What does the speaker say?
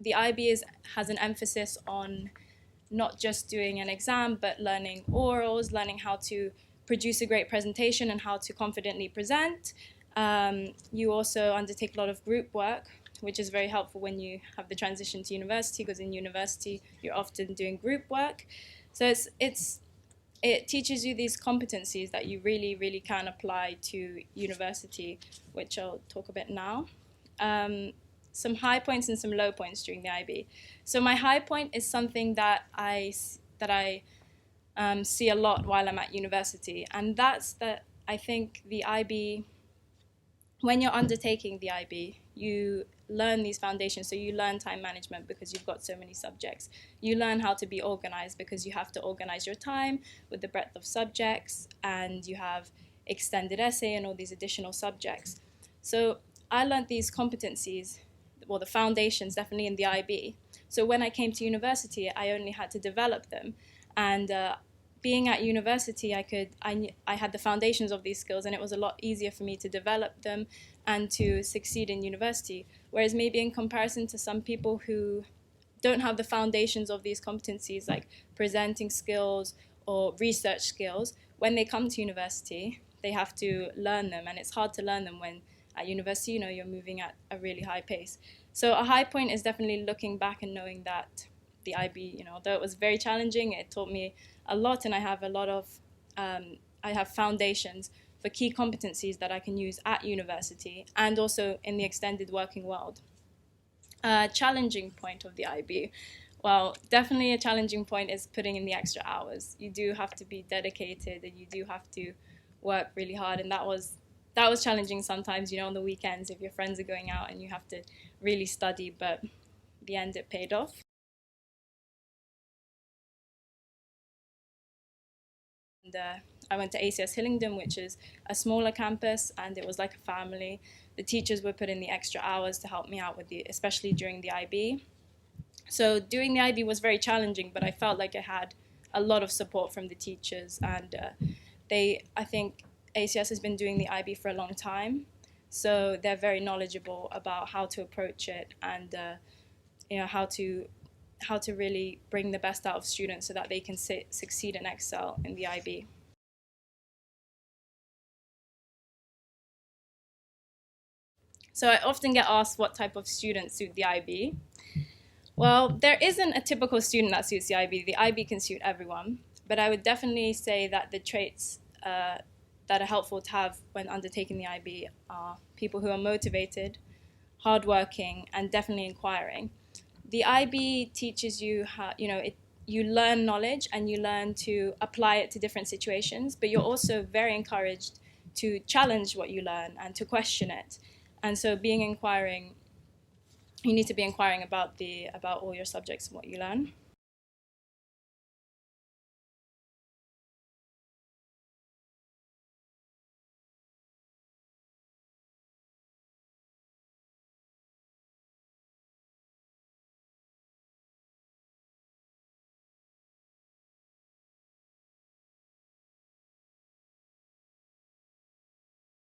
the IB has an emphasis on not just doing an exam, but learning orals, learning how to produce a great presentation and how to confidently present. You also undertake a lot of group work, which is very helpful when you have the transition to university, because in university you're often doing group work. So it teaches you these competencies that you really, really can apply to university, which I'll talk about now. Some high points and some low points during the IB. So my high point is something that I see a lot while I'm at university, and that's that I think the IB, when you're undertaking the IB, you learn these foundations. So you learn time management because you've got so many subjects. You learn how to be organized because you have to organize your time with the breadth of subjects, and you have extended essay and all these additional subjects. So I learned these competencies, well, the foundations definitely in the IB. So when I came to university, I only had to develop them. And being at university, I had the foundations of these skills, and it was a lot easier for me to develop them and to succeed in university. Whereas maybe in comparison to some people who don't have the foundations of these competencies, like presenting skills or research skills, when they come to university, they have to learn them, and it's hard to learn them when at university, you're moving at a really high pace. So a high point is definitely looking back and knowing that the IB, although it was very challenging, it taught me a lot, and I have a lot of, I have foundations for key competencies that I can use at university and also in the extended working world. Challenging point of the IB. Well, definitely a challenging point is putting in the extra hours. You do have to be dedicated, and you do have to work really hard, and that was challenging sometimes, on the weekends if your friends are going out and you have to really study, but in the end it paid off. And I went to ACS Hillingdon, which is a smaller campus, and it was like a family. The teachers would put in the extra hours to help me out with especially during the IB. So doing the IB was very challenging, but I felt like I had a lot of support from the teachers, and I think ACS has been doing the IB for a long time, so they're very knowledgeable about how to approach it and how to really bring the best out of students so that they can succeed and excel in the IB. So I often get asked what type of students suit the IB. Well, there isn't a typical student that suits the IB. The IB can suit everyone, but I would definitely say that the traits that are helpful to have when undertaking the IB are people who are motivated, hardworking, and definitely inquiring. The IB teaches you how, you learn knowledge and you learn to apply it to different situations, but you're also very encouraged to challenge what you learn and to question it. And so being inquiring, you need to be inquiring about all your subjects and what you learn.